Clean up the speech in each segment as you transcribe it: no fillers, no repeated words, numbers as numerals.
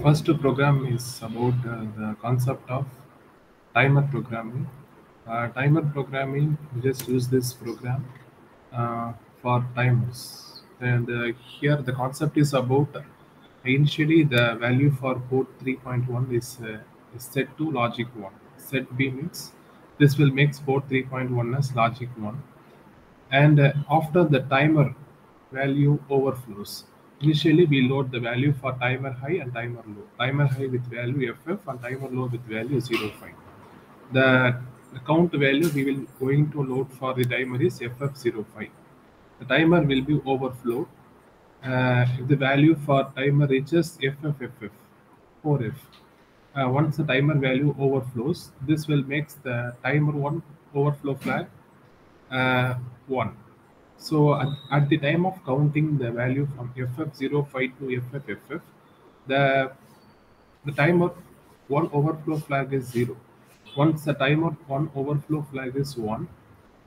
First program is about the concept of timer programming. Timer programming, we just use this program for timers. And here the concept is about initially the value for port 3.1 is set to logic 1. Set B means this will make port 3.1 as logic 1, and after the timer value overflows. Initially, we load the value for timer high and timer low. Timer high with value FF and timer low with value 05. The, the count value we will going to load for the timer is FF05. The timer will be overflowed if the value for timer reaches FFFF 4F. Once the timer value overflows, this will make the timer 1 overflow flag uh, 1. So at the time of counting the value from FF05 to FFFF, the, the timer 1 overflow flag is 0. Once the timer 1 overflow flag is 1,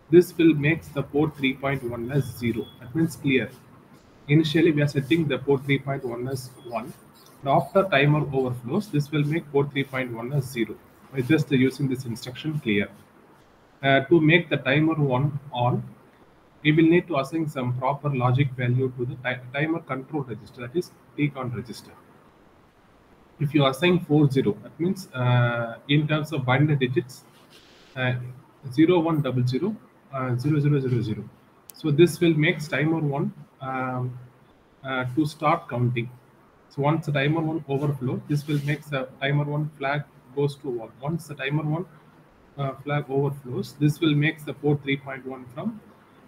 this will make the port 3.1 as 0. That means clear. Initially, we are setting the port 3.1 as 1. But after timer overflows, this will make port 3.1 as 0. By just using this instruction clear. To make the timer 1 on, we will need to assign some proper logic value to the timer control register, that is TCON register. If you assign 40, that means in terms of binary digits, uh, 0100 0000. So this will make timer 1 to start counting. So once the timer 1 overflow, this will make the timer 1 flag goes to 1. Once the timer 1 flag overflows, this will make the port 3.1 from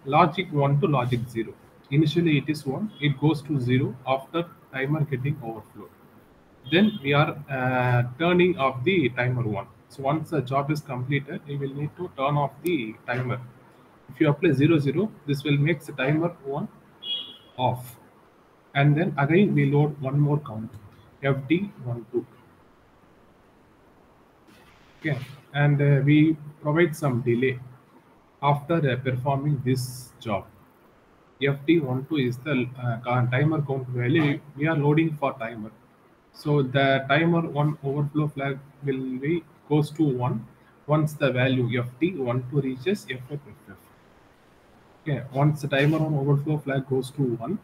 logic 1 to logic 0. Initially it is 1, it goes to 0 after timer getting overflowed. Then we are turning off the timer 1. So once the job is completed, we will need to turn off the timer. If you apply 00, this will make the timer 1 off. And then again we load one more count, FD12. Okay, and we provide some delay after performing this job. FD12 is the timer count value we are loading for timer. So the timer 1 overflow flag will be goes to 1 once the value FD12 reaches FFFF. Okay, once the timer 1 overflow flag goes to 1,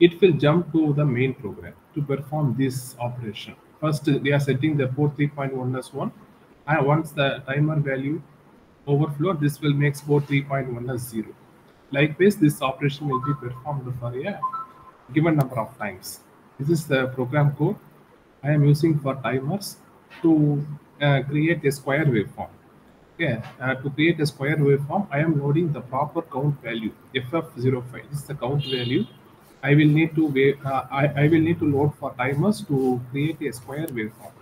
it will jump to the main program to perform this operation. First, we are setting the port 3.1 as 1, and once the timer value overflow, this will make port 3.1 as 0. Likewise, this operation will be performed for a given number of times. This is the program code I am using for timers to create a square waveform. Okay, to create a square waveform, I am loading the proper count value FF05. This is the count value. I will need to I will need to load for timers to create a square waveform.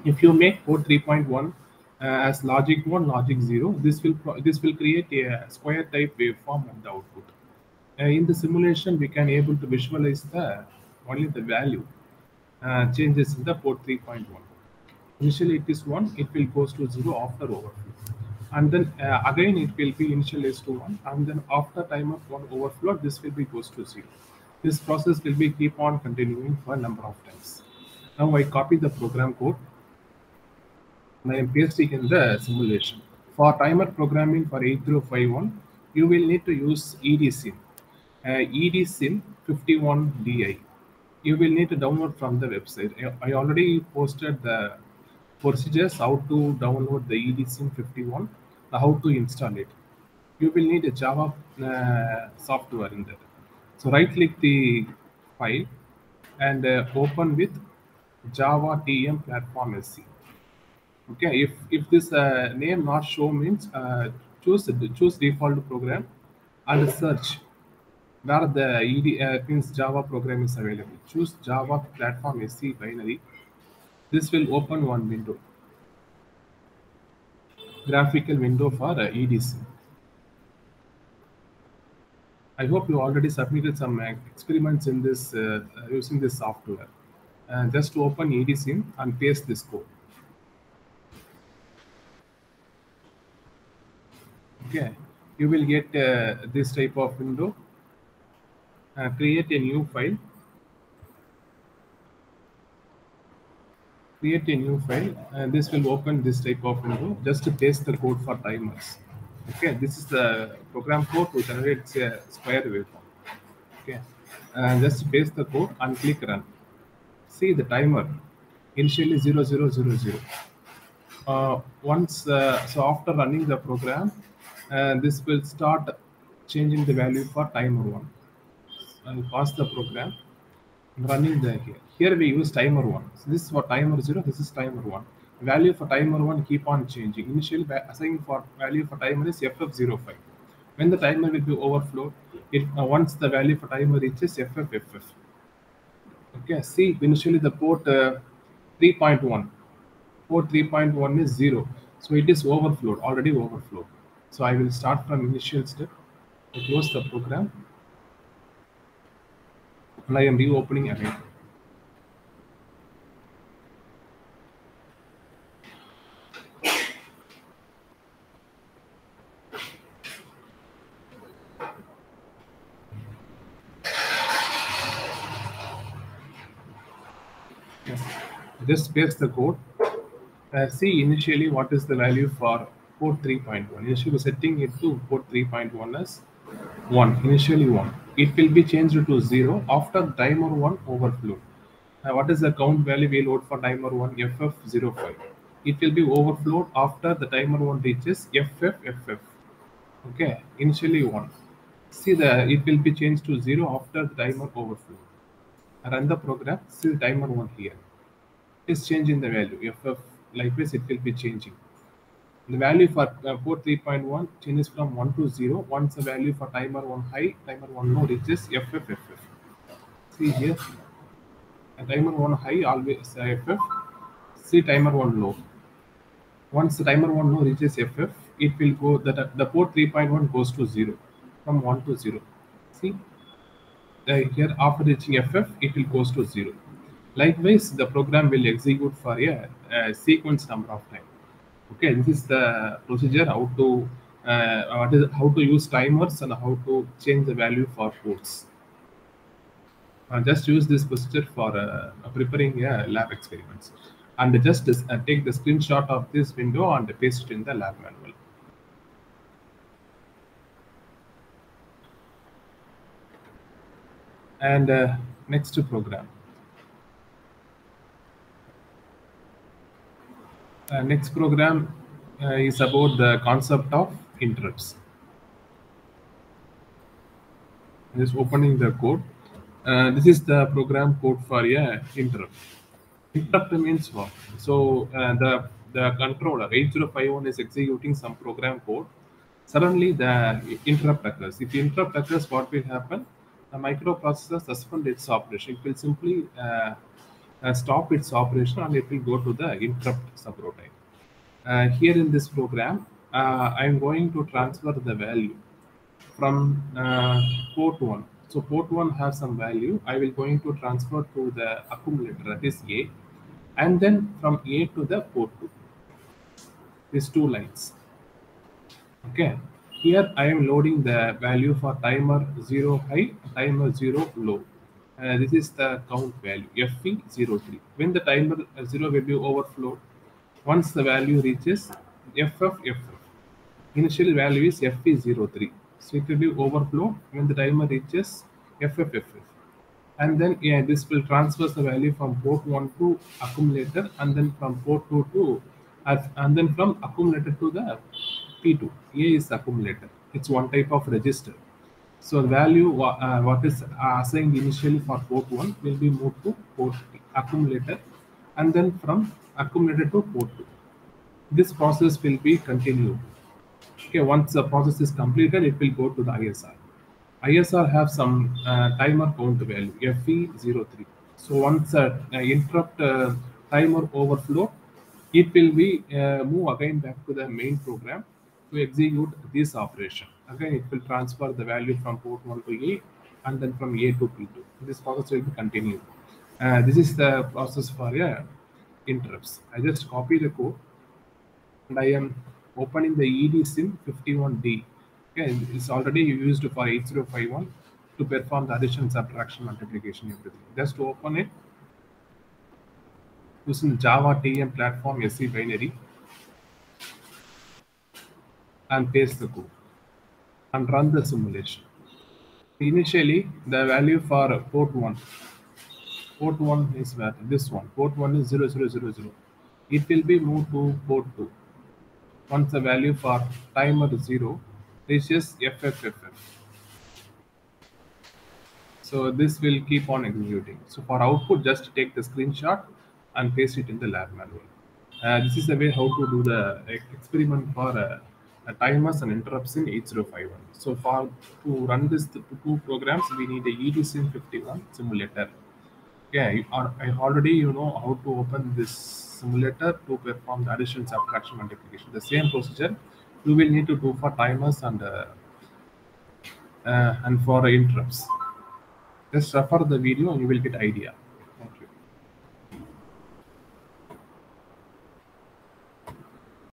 If you make port 3.1 as logic 1, logic 0, this will create a square type waveform at the output. In the simulation, we can able to visualize the only the value changes in the port 3.1. Initially it is 1, it will goes to 0 after overflow. And then again it will be initialized to 1, and then after time of 1 overflow, this will be goes to 0. This process will be keep on continuing for a number of times. Now I copy the program code and I am pasting in the simulation. For timer programming for 8051, you will need to use EDSIM. EDSIM 51DI. You will need to download from the website. I already posted the procedures how to download the EDSIM 51, how to install it. You will need a Java software in there. So right click the file and open with Java TM platform SC. Okay, if this name not show means choose default program and search where the means Java program is available. Choose Java platform SC binary. This will open one window, graphical window for EDC. I hope you already submitted some experiments in this using this software. Just to open EDSIM and paste this code. Okay, you will get this type of window. Create a new file. create a new file, and this will open this type of window. Just to paste the code for timers. Okay, this is the program code to generate a square waveform. Okay, just paste the code and click run. See the timer initially 0000. So after running the program, this will start changing the value for timer one. I'll pause the program. I'm running the here. Here we use timer one. So this is for timer zero. This is timer one. Value for timer one keep on changing. Initial assigned for value for timer is FF05. When the timer will be overflowed, it once the value for timer reaches FFFF. Okay, see initially the port 3.1. Port 3.1 is 0. So it is overflowed, already overflowed. So I will start from initial step. I close the program and I am reopening again. Yes. Just paste the code. See initially what is the value for port 3.1. Initially setting it to port 3.1 as 1. Initially 1. It will be changed to 0 after timer 1 overflow. What is the count value we load for timer 1? FF05. It will be overflowed after the timer 1 reaches FFFF. Okay, initially 1. See it will be changed to 0 after the timer overflow. Run the program. See the timer 1 here. Is changing the value. FF likewise it will be changing. The value for port 3.1 changes from 1 to 0 once the value for timer 1 high, timer 1 low reaches FFFF. See here, timer 1 high always FF. See timer 1 low. Once the timer 1 low reaches FF, it will go, the port 3.1 goes to 0, from 1 to 0. See, here after reaching FF, it will goes to 0. Likewise, the program will execute for a sequence number of time. Okay, this is the procedure how to how to use timers and how to change the value for ports. Just use this procedure for preparing lab experiments, and just take the screenshot of this window and paste it in the lab manual. And next program. Next program is about the concept of interrupts. Just opening the code. This is the program code for interrupt. Interrupt means what? So the controller 8051 is executing some program code. Suddenly the interrupt occurs. If the interrupt occurs, what will happen? The microprocessor suspend its operation. It will simply stop its operation and it will go to the interrupt subroutine. Here in this program, I am going to transfer the value from port 1. So port 1 has some value. I will going to transfer to the accumulator, that is A, and then from A to the port 2. These two lines. Okay. Here I am loading the value for timer 0 high, timer 0 low. This is the count value, FE03. When the timer 0 will be overflowed, once the value reaches FFFF, initial value is FE03. So it will be overflow when the timer reaches FFFF. And then this will transfer the value from port 1 to accumulator, and then from port 2 to, and then from accumulator to the P2. A is accumulator. It's one type of register. So the value what is assigned initially for port 1 will be moved to port accumulator, and then from accumulator to port 2. This process will be continued. Okay, once the process is completed, it will go to the ISR. ISR have some timer count value, FE03. So once interrupt timer overflow, it will be move again back to the main program to execute this operation. Again, it will transfer the value from port 1 to A, and then from A to P2. This process will be continued. This is the process for interrupts. I just copy the code, and I am opening the EDSIM 51D. Okay, it's already used for 8051 to perform the addition, subtraction, multiplication, everything. Just to open it, using Java TM platform SC binary and paste the code and run the simulation. Initially, the value for port 1 is where this one, port 1 is 0000. It will be moved to port 2. Once the value for timer 0 reaches FFFF. So this will keep on executing. So for output, just take the screenshot and paste it in the lab manual. This is the way how to do the experiment for timers and interrupts in 8051. So for to run this two programs, we need a EDSIM51 simulator. Okay, I already how to open this simulator to perform the addition, subtraction, multiplication. The same procedure you will need to do for timers and for interrupts. Just refer the video and you will get idea.